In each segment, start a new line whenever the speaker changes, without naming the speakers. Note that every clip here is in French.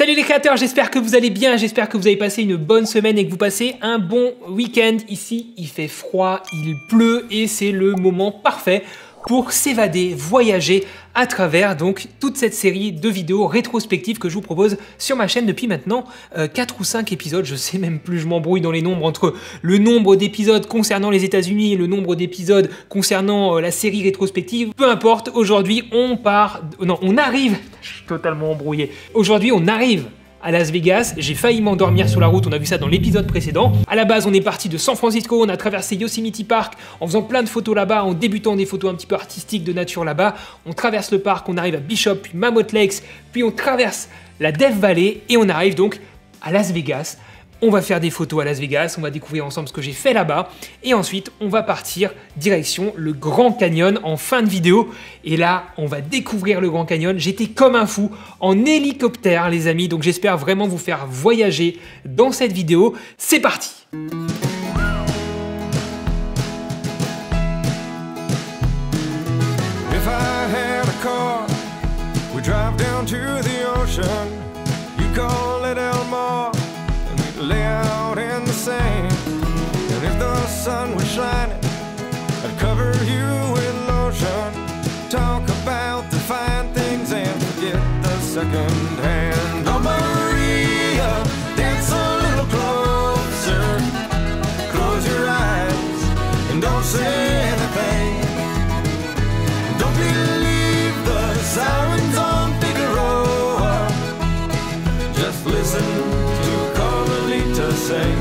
Salut les créateurs, j'espère que vous allez bien, j'espère que vous avez passé une bonne semaine et que vous passez un bon week-end. Ici, il fait froid, il pleut et c'est le moment parfait pour s'évader, voyager à travers donc toute cette série de vidéos rétrospectives que je vous propose sur ma chaîne depuis maintenant 4 ou 5 épisodes, je sais même plus, je m'embrouille dans les nombres entre le nombre d'épisodes concernant les États-Unis et le nombre d'épisodes concernant la série rétrospective. Peu importe, aujourd'hui on arrive, je suis totalement embrouillé. Aujourd'hui on arrive à Las Vegas, j'ai failli m'endormir sur la route, on a vu ça dans l'épisode précédent. À la base, on est parti de San Francisco, on a traversé Yosemite Park en faisant plein de photos là-bas, en débutant des photos un petit peu artistiques de nature là-bas. On traverse le parc, on arrive à Bishop, puis Mammoth Lakes, puis on traverse la Death Valley et on arrive donc à Las Vegas. On va faire des photos à Las Vegas, on va découvrir ensemble ce que j'ai fait là-bas et ensuite on va partir direction le Grand Canyon en fin de vidéo et là on va découvrir le Grand Canyon. J'étais comme un fou en hélicoptère les amis, donc j'espère vraiment vous faire voyager dans cette vidéo. C'est parti!
If I had a car, we drive down to the ocean. You call it Elmore, and we'd lay out in the sand. And if the sun was shining, I'd cover you with lotion. Talk about the fine things and forget the second hand. Oh Maria, dance a little closer. Close your eyes and don't say anything. Don't believe the sirens on Figueroa. Just listen to Carmelita sing.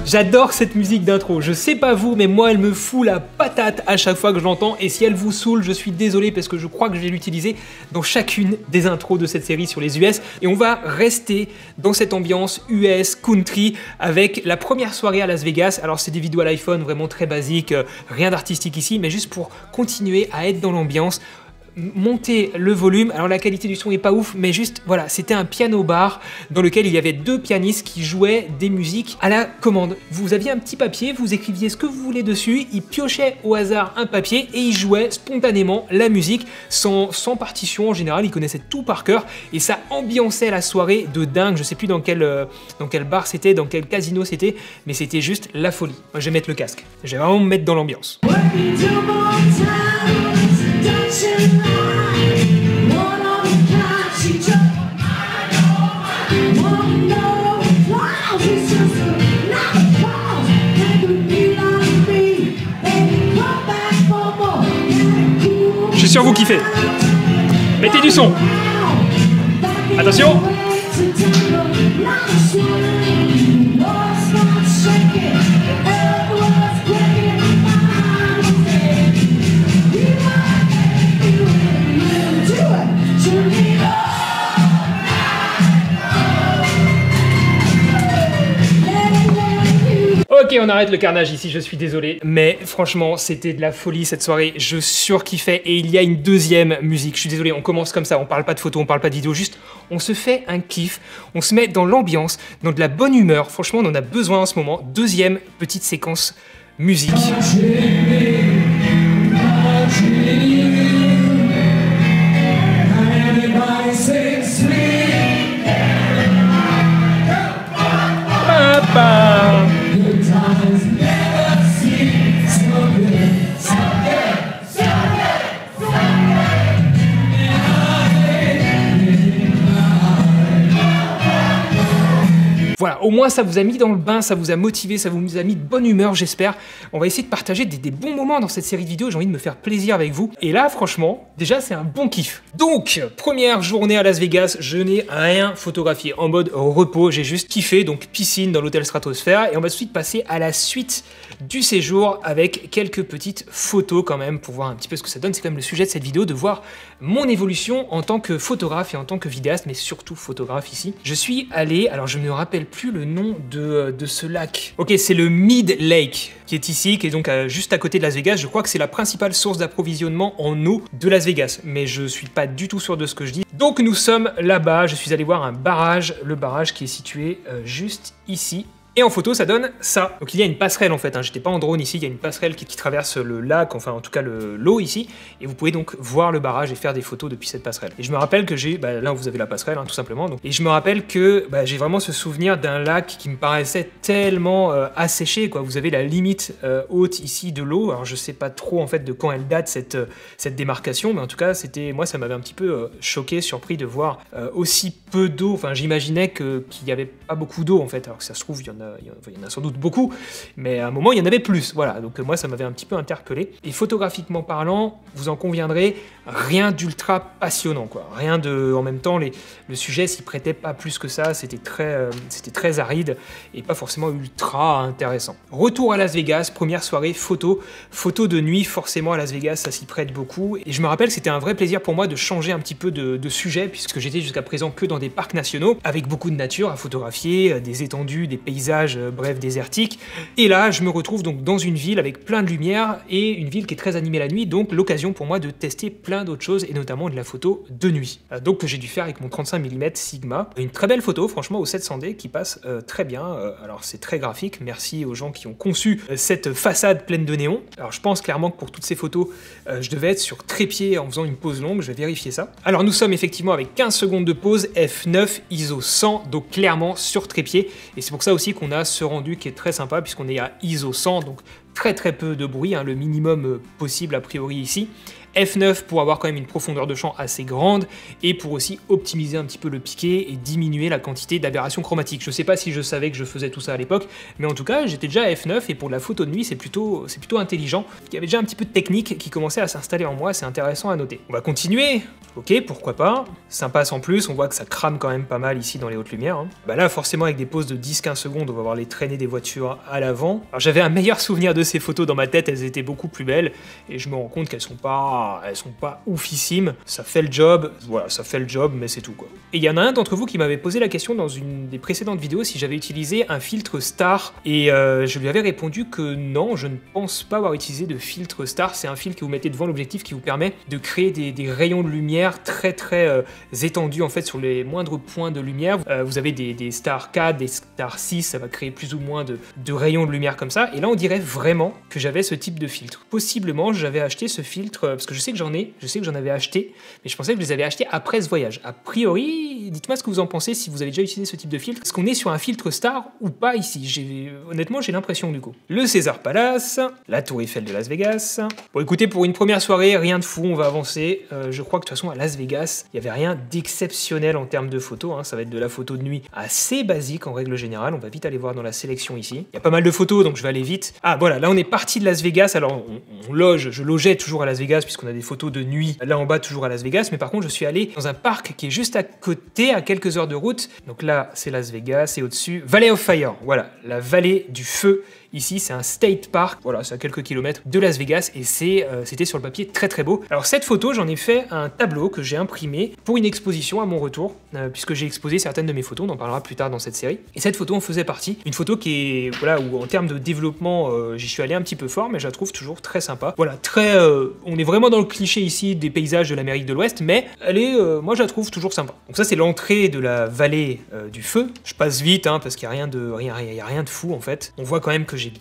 J'adore cette musique d'intro, je sais pas vous, mais moi elle me fout la patate à chaque fois que je l'entends et si elle vous saoule, je suis désolé parce que je crois que je vais l'utiliser dans chacune des intros de cette série sur les US et on va rester dans cette ambiance US country avec la première soirée à Las Vegas. Alors c'est des vidéos à l'iPhone vraiment très basiques, rien d'artistique ici, mais juste pour continuer à être dans l'ambiance. Monter le volume, alors la qualité du son est pas ouf, mais juste voilà, c'était un piano bar dans lequel il y avait deux pianistes qui jouaient des musiques à la commande. Vous aviez un petit papier, vous écriviez ce que vous voulez dessus, ils piochaient au hasard un papier et ils jouaient spontanément la musique sans partition en général, ils connaissaient tout par cœur et ça ambiançait la soirée de dingue. Je sais plus dans quel bar c'était, dans quel casino c'était, mais c'était juste la folie. Moi je vais mettre le casque, je vais vraiment me mettre dans l'ambiance. Je suis sûr vous kiffez. Mettez du son. Attention. Ok, on arrête le carnage ici, je suis désolé. Mais franchement, c'était de la folie cette soirée. Je surkiffais et il y a une deuxième musique. Je suis désolé, on commence comme ça, on parle pas de photos, on parle pas de vidéos, juste on se fait un kiff, on se met dans l'ambiance, dans de la bonne humeur. Franchement, on en a besoin en ce moment. Deuxième petite séquence musique. Voilà, au moins ça vous a mis dans le bain, ça vous a motivé, ça vous a mis de bonne humeur, j'espère. On va essayer de partager des bons moments dans cette série de vidéos, j'ai envie de me faire plaisir avec vous. Et là, franchement, déjà, c'est un bon kiff. Donc, première journée à Las Vegas, je n'ai rien photographié. En mode repos, j'ai juste kiffé, donc piscine dans l'hôtel Stratosphère. Et on va tout de suite passer à la suite du séjour avec quelques petites photos quand même pour voir un petit peu ce que ça donne. C'est quand même le sujet de cette vidéo, de voir mon évolution en tant que photographe et en tant que vidéaste, mais surtout photographe ici. Je suis allé, alors je ne me rappelle plus le nom de ce lac. Ok, c'est le Mid Lake qui est ici, qui est donc juste à côté de Las Vegas. Je crois que c'est la principale source d'approvisionnement en eau de Las Vegas, mais je suis pas du tout sûr de ce que je dis. Donc nous sommes là-bas, je suis allé voir un barrage, le barrage qui est situé juste ici. Et en photo, ça donne ça. Donc il y a une passerelle en fait, hein. J'étais pas en drone ici, il y a une passerelle qui traverse le lac, enfin en tout cas l'eau ici, et vous pouvez donc voir le barrage et faire des photos depuis cette passerelle. Et je me rappelle que j'ai, là vous avez la passerelle, hein, tout simplement, donc. Et je me rappelle que j'ai vraiment ce souvenir d'un lac qui me paraissait tellement asséché, quoi. Vous avez la limite haute ici de l'eau, alors je sais pas trop en fait de quand elle date cette démarcation, mais en tout cas moi ça m'avait un petit peu choqué, surpris de voir aussi peu d'eau, enfin j'imaginais qu'il n'y avait pas beaucoup d'eau en fait, alors que ça se trouve il y en a sans doute beaucoup, mais à un moment il y en avait plus, voilà, donc moi ça m'avait un petit peu interpellé. Et photographiquement parlant, vous en conviendrez, rien d'ultra passionnant, quoi, rien de, en même temps le sujet s'y prêtait pas plus que ça, c'était très aride et pas forcément ultra intéressant. Retour à Las Vegas, première soirée photo de nuit, forcément à Las Vegas ça s'y prête beaucoup, et je me rappelle que c'était un vrai plaisir pour moi de changer un petit peu de sujet, puisque j'étais jusqu'à présent que dans des parcs nationaux, avec beaucoup de nature à photographier, des étendues, des paysages, bref, désertiques. Et là, je me retrouve donc dans une ville avec plein de lumière, et une ville qui est très animée la nuit, donc l'occasion pour moi de tester plein d'autres choses, et notamment de la photo de nuit. Donc que j'ai dû faire avec mon 35 mm Sigma. Une très belle photo, franchement, au 700D, qui passe très bien. Alors c'est très graphique, merci aux gens qui ont conçu cette façade pleine de néons. Alors je pense clairement que pour toutes ces photos, je devais être sur trépied en faisant une pause longue, je vais vérifier ça. Alors nous sommes effectivement avec 15 secondes de pause, f9, ISO 100, donc clairement sur trépied, et c'est pour ça aussi qu'on a ce rendu qui est très sympa, puisqu'on est à ISO 100, donc très peu de bruit, hein, le minimum possible a priori ici. F9 pour avoir quand même une profondeur de champ assez grande, et pour aussi optimiser un petit peu le piqué et diminuer la quantité d'aberrations chromatiques. Je sais pas si je savais que je faisais tout ça à l'époque, mais en tout cas j'étais déjà à F9, et pour la photo de nuit c'est plutôt intelligent. Il y avait déjà un petit peu de technique qui commençait à s'installer en moi, c'est intéressant à noter. On va continuer, ok, pourquoi pas, sympa sans plus, on voit que ça crame quand même pas mal ici dans les hautes lumières, hein. Là forcément avec des pauses de 10-15 secondes on va voir les traînées des voitures à l'avant. Alors j'avais un meilleur souvenir de ces photos dans ma tête, elles étaient beaucoup plus belles, et je me rends compte qu'elles sont pas oufissimes, ça fait le job, voilà, ça fait le job, mais c'est tout, quoi. Et il y en a un d'entre vous qui m'avait posé la question dans une des précédentes vidéos si j'avais utilisé un filtre star, et je lui avais répondu que non, je ne pense pas avoir utilisé de filtre star. C'est un filtre que vous mettez devant l'objectif qui vous permet de créer des rayons de lumière très étendus en fait sur les moindres points de lumière. Vous avez des stars 4, des stars 6, ça va créer plus ou moins de rayons de lumière comme ça, et là on dirait vraiment que j'avais ce type de filtre. Possiblement j'avais acheté ce filtre, parce que je sais que j'en avais acheté, mais je pensais que je les avais achetés après ce voyage. A priori, dites-moi ce que vous en pensez, si vous avez déjà utilisé ce type de filtre. Est-ce qu'on est sur un filtre star ou pas ici? Honnêtement, j'ai l'impression du coup. Le César Palace, la Tour Eiffel de Las Vegas. Bon écoutez, pour une première soirée, rien de fou, on va avancer. Je crois que de toute façon à Las Vegas, il n'y avait rien d'exceptionnel en termes de photos, hein. Ça va être de la photo de nuit assez basique en règle générale. On va vite aller voir dans la sélection ici. Il y a pas mal de photos, donc je vais aller vite. Ah voilà, là on est parti de Las Vegas. Alors je logeais toujours à Las Vegas puisqu'on a des photos de nuit là en bas toujours à Las Vegas, mais par contre je suis allé dans un parc qui est juste à côté, à quelques heures de route. Donc là c'est Las Vegas, et au-dessus Valley of Fire, voilà, la vallée du feu. Ici, c'est un state park, voilà, c'est à quelques kilomètres de Las Vegas, et c'était sur le papier très beau. Alors cette photo, j'en ai fait un tableau que j'ai imprimé pour une exposition à mon retour, puisque j'ai exposé certaines de mes photos, on en parlera plus tard dans cette série. Et cette photo en faisait partie, une photo qui est, voilà, où en termes de développement, j'y suis allé un petit peu fort, mais je la trouve toujours très sympa. Voilà, on est vraiment dans le cliché ici des paysages de l'Amérique de l'Ouest, mais elle est, moi je la trouve toujours sympa. Donc ça c'est l'entrée de la vallée du feu. Je passe vite, hein, parce qu'il n'y a rien de fou en fait. On voit quand même que j'ai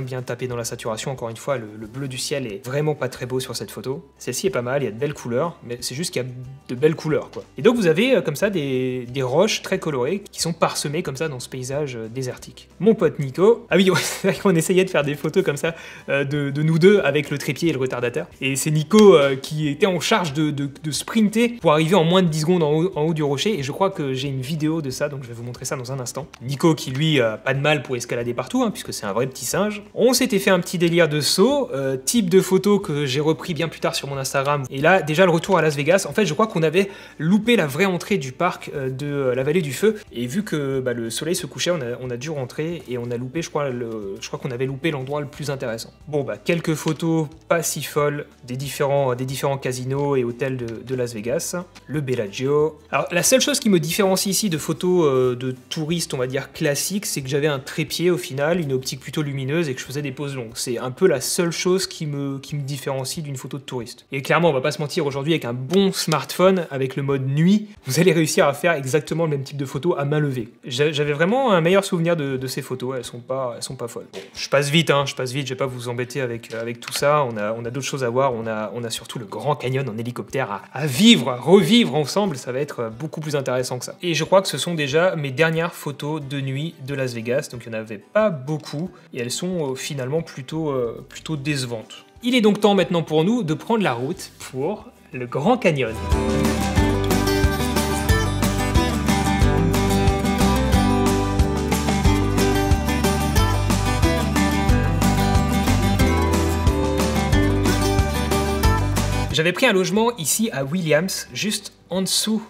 bien tapé dans la saturation. Encore une fois, le bleu du ciel est vraiment pas très beau sur cette photo. Celle-ci est pas mal, il y a de belles couleurs, mais c'est juste qu'il y a de belles couleurs, quoi. Et donc vous avez comme ça des roches très colorées qui sont parsemées comme ça dans ce paysage désertique. Mon pote Nico, ah oui, ouais, c'est vrai qu'on essayait de faire des photos comme ça de nous deux avec le trépied et le retardateur. Et c'est Nico qui était en charge de sprinter pour arriver en moins de 10 secondes en haut du rocher, et je crois que j'ai une vidéo de ça, donc je vais vous montrer ça dans un instant. Nico qui lui a pas de mal pour escalader partout, hein, puisque c'est un vrai petit singe. On s'était fait un petit délire de saut, type de photo que j'ai repris bien plus tard sur mon Instagram. Et là, déjà le retour à Las Vegas, en fait je crois qu'on avait loupé la vraie entrée du parc de la vallée du feu, et vu que le soleil se couchait, on a dû rentrer, et on a loupé, je crois qu'on avait loupé l'endroit le plus intéressant. Bon quelques photos pas si folles des différents casinos et hôtels de Las Vegas. Le Bellagio. Alors la seule chose qui me différencie ici de photos de touristes, on va dire classiques, c'est que j'avais un trépied au final, une optique plutôt plutôt lumineuse et que je faisais des pauses longues. C'est un peu la seule chose qui me différencie d'une photo de touriste. Et clairement, on va pas se mentir, aujourd'hui avec un bon smartphone, avec le mode nuit, vous allez réussir à faire exactement le même type de photo à main levée. J'avais vraiment un meilleur souvenir de ces photos, elles sont pas folles. Bon, je passe vite, je vais pas vous embêter avec tout ça, on a d'autres choses à voir, on a surtout le Grand Canyon en hélicoptère à vivre, à revivre ensemble, ça va être beaucoup plus intéressant que ça. Et je crois que ce sont déjà mes dernières photos de nuit de Las Vegas, donc il n'y en avait pas beaucoup, et elles sont finalement plutôt décevantes. Il est donc temps maintenant pour nous de prendre la route pour le Grand Canyon. J'avais pris un logement ici à Williams, juste en dessous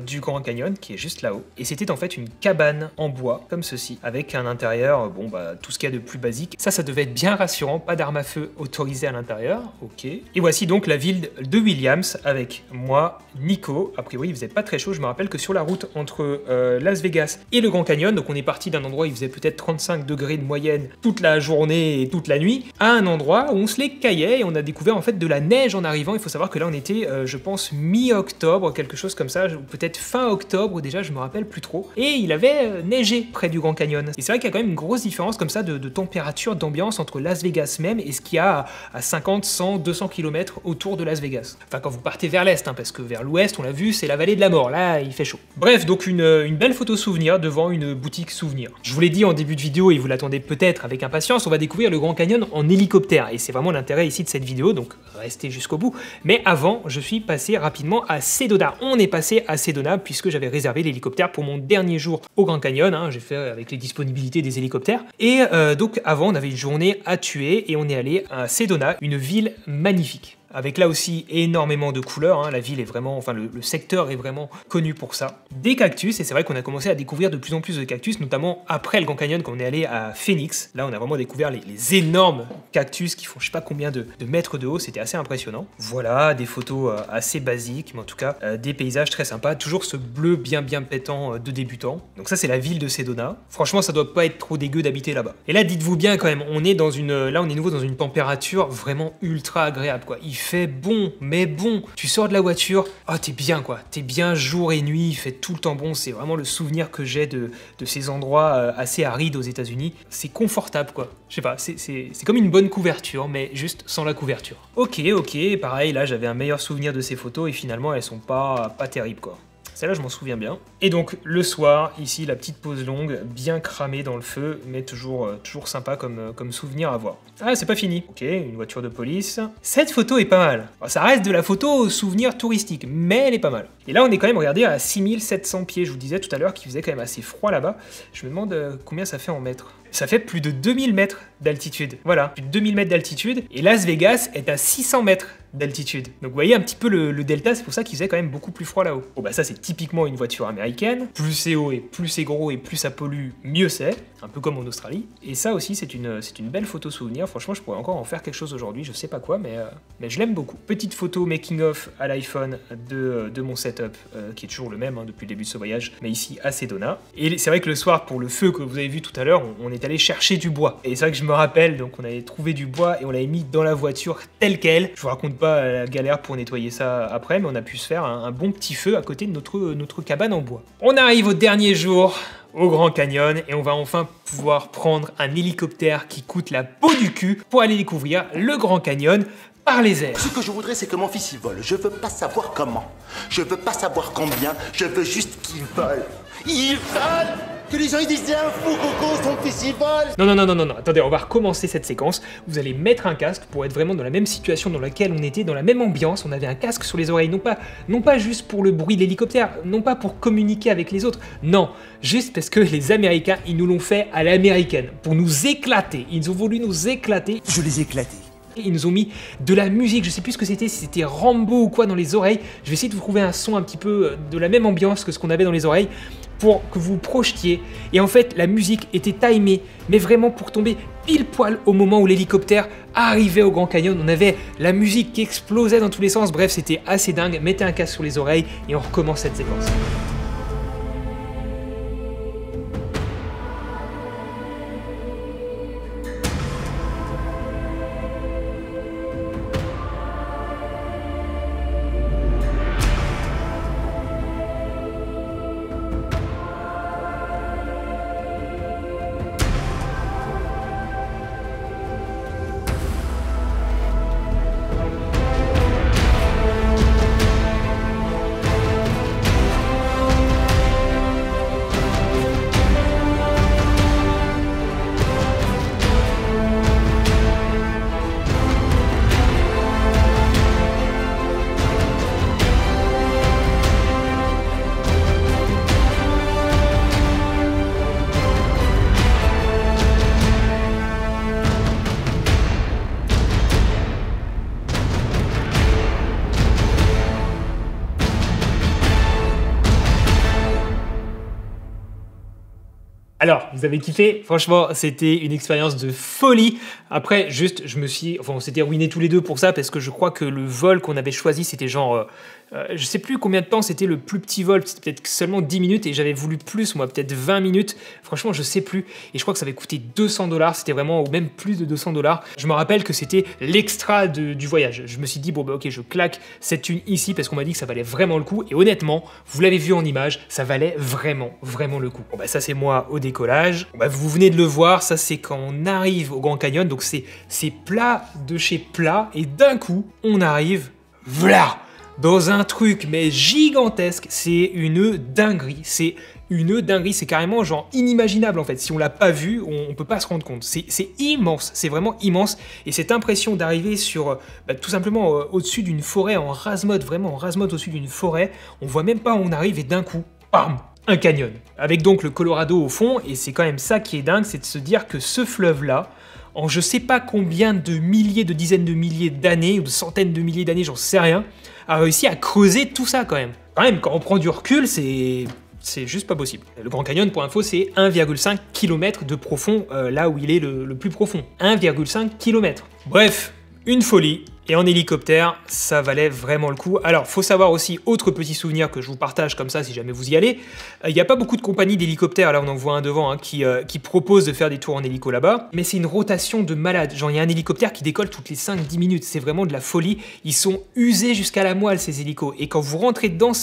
du Grand Canyon, qui est juste là-haut. Et c'était en fait une cabane en bois, comme ceci, avec un intérieur, bon bah tout ce qu'il y a de plus basique. Ça devait être bien rassurant, pas d'armes à feu autorisées à l'intérieur, ok. Et voici donc la ville de Williams, avec moi, Nico. A priori il faisait pas très chaud, je me rappelle que sur la route entre Las Vegas et le Grand Canyon, donc on est parti d'un endroit où il faisait peut-être 35 degrés de moyenne toute la journée et toute la nuit, à un endroit où on se les caillait et on a découvert en fait de la neige en arrivant. Il faut savoir que là on était, je pense, mi-octobre, quelque chose comme ça, peut-être fin octobre déjà, je me rappelle plus trop, et il avait neigé près du Grand Canyon. Et c'est vrai qu'il y a quand même une grosse différence comme ça de température, d'ambiance entre Las Vegas même et ce qu'il y a à 50, 100, 200 km autour de Las Vegas. Enfin quand vous partez vers l'est, parce que vers l'ouest, on l'a vu, c'est la vallée de la mort, là il fait chaud. Bref, donc une belle photo souvenir devant une boutique souvenir. Je vous l'ai dit en début de vidéo et vous l'attendez peut-être avec impatience, on va découvrir le Grand Canyon en hélicoptère, et c'est vraiment l'intérêt ici de cette vidéo, donc restez jusqu'au bout. Mais avant, je suis passé rapidement à Sedona. On est passé à Sedona puisque j'avais réservé l'hélicoptère pour mon dernier jour au Grand Canyon, j'ai fait avec les disponibilités des hélicoptères. Et donc avant, on avait une journée à tuer et on est allé à Sedona, une ville magnifique. Avec là aussi énormément de couleurs, la ville est vraiment, enfin le secteur est vraiment connu pour ça. Des cactus, et c'est vrai qu'on a commencé à découvrir de plus en plus de cactus, notamment après le Grand Canyon quand on est allé à Phoenix. Là on a vraiment découvert les énormes cactus qui font je sais pas combien de mètres de haut, c'était assez impressionnant. Voilà, des photos assez basiques, mais en tout cas des paysages très sympas, toujours ce bleu bien pétant de débutant. Donc ça c'est la ville de Sedona. Franchement ça doit pas être trop dégueu d'habiter là-bas. Et là dites-vous bien quand même, on est nouveau dans une température vraiment ultra agréable quoi. Il fait bon, mais bon, tu sors de la voiture, oh t'es bien quoi, t'es bien jour et nuit, il fait tout le temps bon, c'est vraiment le souvenir que j'ai de ces endroits assez arides aux États-Unis. C'est confortable quoi, je sais pas, c'est comme une bonne couverture, mais juste sans la couverture. Ok, pareil, là j'avais un meilleur souvenir de ces photos et finalement elles sont pas terribles quoi. Celle-là, je m'en souviens bien. Et donc, le soir, ici, la petite pause longue, bien cramée dans le feu, mais toujours sympa comme souvenir à voir. Ah, c'est pas fini. Ok, une voiture de police. Cette photo est pas mal. Alors, ça reste de la photo souvenir touristique, mais elle est pas mal. Et là, on est quand même, regardez, à 6700 pieds. Je vous disais tout à l'heure qu'il faisait quand même assez froid là-bas. Je me demande combien ça fait en mètres. Ça fait plus de 2000 mètres d'altitude. Voilà, plus de 2000 mètres d'altitude. Et Las Vegas est à 600 mètres d'altitude. Donc vous voyez un petit peu le delta, c'est pour ça qu'il faisait quand même beaucoup plus froid là-haut. Bon bah ça c'est typiquement une voiture américaine. Plus c'est haut et plus c'est gros et plus ça pollue, mieux c'est. Un peu comme en Australie. Et ça aussi c'est une belle photo souvenir. Franchement je pourrais encore en faire quelque chose aujourd'hui, je sais pas quoi, mais je l'aime beaucoup. Petite photo making of à l'iPhone de mon setup, qui est toujours le même depuis le début de ce voyage, mais ici à Sedona. Et c'est vrai que le soir, pour le feu que vous avez vu tout à l'heure, on est allé chercher du bois. Et c'est vrai que je me rappelle, donc on avait trouvé du bois et on l'avait mis dans la voiture tel quel. Je vous raconte pas la galère pour nettoyer ça après, mais on a pu se faire un bon petit feu à côté de notre cabane en bois. On arrive au dernier jour au Grand Canyon et on va enfin pouvoir prendre un hélicoptère qui coûte la peau du cul pour aller découvrir le Grand Canyon par les airs.
Ce que je voudrais, c'est que mon fils y vole. Je veux pas savoir comment. Je veux pas savoir combien. Je veux juste qu'il vole. Il vole! Que les gens ils disent c'est un fou, Coco, son fils il vole!
Non, attendez, on va recommencer cette séquence. Vous allez mettre un casque pour être vraiment dans la même situation dans laquelle on était, dans la même ambiance. On avait un casque sur les oreilles, non pas juste pour le bruit de l'hélicoptère, non pas pour communiquer avec les autres, non, juste parce que les Américains, ils nous l'ont fait à l'américaine, pour nous éclater. Ils ont voulu nous éclater.
Je les ai éclatés.
Ils nous ont mis de la musique, je sais plus ce que c'était, si c'était Rambo ou quoi dans les oreilles. Je vais essayer de vous trouver un son un petit peu de la même ambiance que ce qu'on avait dans les oreilles pour que vous projetiez. Et en fait, la musique était timée, mais vraiment pour tomber pile poil au moment où l'hélicoptère arrivait au Grand Canyon. On avait la musique qui explosait dans tous les sens. Bref, c'était assez dingue. Mettez un casque sur les oreilles et on recommence cette séquence. Alors, vous avez kiffé? Franchement, c'était une expérience de folie. Après, juste, on s'était ruinés tous les deux pour ça parce que je crois que le vol qu'on avait choisi, c'était genre, je sais plus combien de temps c'était le plus petit vol, c'était peut-être seulement 10 minutes et j'avais voulu plus, moi, peut-être 20 minutes. Franchement, je sais plus. Et je crois que ça avait coûté 200$, c'était vraiment, ou même plus de 200$. Je me rappelle que c'était l'extra du voyage. Je me suis dit, bon, bah, ok, je claque cette thune ici parce qu'on m'a dit que ça valait vraiment le coup. Et honnêtement, vous l'avez vu en image, ça valait vraiment, vraiment le coup. Bon, bah, ça, c'est moi au décollage. Bon, bah, vous venez de le voir, ça, c'est quand on arrive au Grand Canyon. Donc, c'est plat de chez plat. Et d'un coup, on arrive, voilà, dans un truc, mais gigantesque. C'est une dinguerie. C'est une dinguerie. C'est carrément genre inimaginable, en fait. Si on l'a pas vu, on peut pas se rendre compte. C'est immense. C'est vraiment immense. Et cette impression d'arriver sur, tout simplement, au-dessus d'une forêt en rase-mode, vraiment en rase-mode au-dessus d'une forêt, on voit même pas où on arrive et d'un coup, bam, un canyon. Avec donc le Colorado au fond, et c'est quand même ça qui est dingue, c'est de se dire que ce fleuve-là, en je sais pas combien de milliers, de dizaines de milliers d'années, ou de centaines de milliers d'années, j'en sais rien, a réussi à creuser tout ça quand même. Quand même, quand on prend du recul, c'est juste pas possible. Le Grand Canyon, pour info, c'est 1,5 km de profond, là où il est le plus profond. 1,5 km. Bref, une folie. Et en hélicoptère, ça valait vraiment le coup. Alors, faut savoir aussi, autre petit souvenir que je vous partage comme ça, si jamais vous y allez, il n'y a pas beaucoup de compagnies d'hélicoptères, là on en voit un devant, hein, qui proposent de faire des tours en hélico là-bas, mais c'est une rotation de malade. Genre, il y a un hélicoptère qui décolle toutes les 5-10 minutes, c'est vraiment de la folie. Ils sont usés jusqu'à la moelle, ces hélicos. Et quand vous rentrez dedans,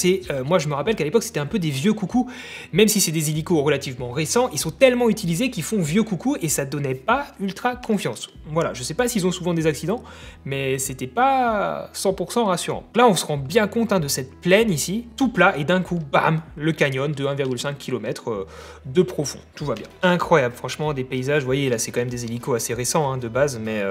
moi je me rappelle qu'à l'époque, c'était un peu des vieux coucous, même si c'est des hélicos relativement récents, ils sont tellement utilisés qu'ils font vieux coucous et ça donnait pas ultra confiance. Voilà, je sais pas s'ils ont souvent des accidents, mais c'était pas 100% rassurant. Là, on se rend bien compte de cette plaine ici, tout plat, et d'un coup, bam, le canyon de 1,5 km de profond. Tout va bien. Incroyable, franchement, des paysages. Vous voyez, là, c'est quand même des hélicos assez récents de base, mais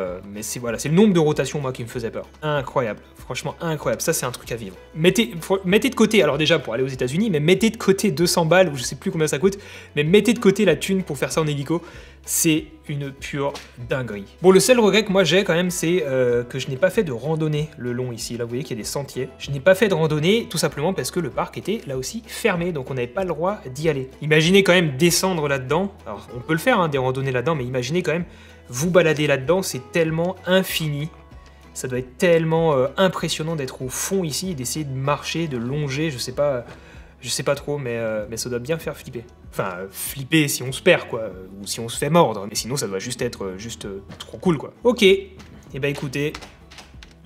c'est voilà, c'est le nombre de rotations, moi, qui me faisait peur. Incroyable, franchement, incroyable. Ça, c'est un truc à vivre. Mettez de côté, alors déjà, pour aller aux États-Unis, mais mettez de côté 200 balles, ou je sais plus combien ça coûte, mais mettez de côté la thune pour faire ça en hélico. C'est une pure dinguerie. Bon, le seul regret que moi j'ai quand même, c'est que je n'ai pas fait de randonnée le long ici. Là, vous voyez qu'il y a des sentiers. Je n'ai pas fait de randonnée tout simplement parce que le parc était là aussi fermé, donc on n'avait pas le droit d'y aller. Imaginez quand même descendre là-dedans. Alors, on peut le faire, des randonnées là-dedans, mais imaginez quand même vous balader là-dedans, c'est tellement infini. Ça doit être tellement impressionnant d'être au fond ici et d'essayer de marcher, de longer, je sais pas trop, mais ça doit bien faire flipper. Enfin, flipper si on se perd, quoi, ou si on se fait mordre, mais sinon ça doit juste être trop cool, quoi. Ok, et bah écoutez,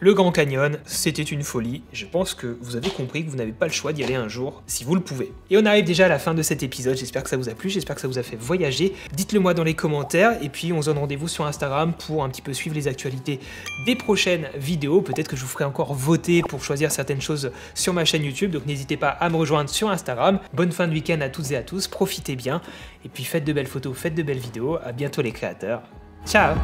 le Grand Canyon, c'était une folie. Je pense que vous avez compris que vous n'avez pas le choix d'y aller un jour, si vous le pouvez. Et on arrive déjà à la fin de cet épisode, j'espère que ça vous a plu, j'espère que ça vous a fait voyager. Dites-le moi dans les commentaires, et puis on se donne rendez-vous sur Instagram pour un petit peu suivre les actualités des prochaines vidéos. Peut-être que je vous ferai encore voter pour choisir certaines choses sur ma chaîne YouTube, donc n'hésitez pas à me rejoindre sur Instagram. Bonne fin de week-end à toutes et à tous, profitez bien, et puis faites de belles photos, faites de belles vidéos. À bientôt les créateurs. Ciao!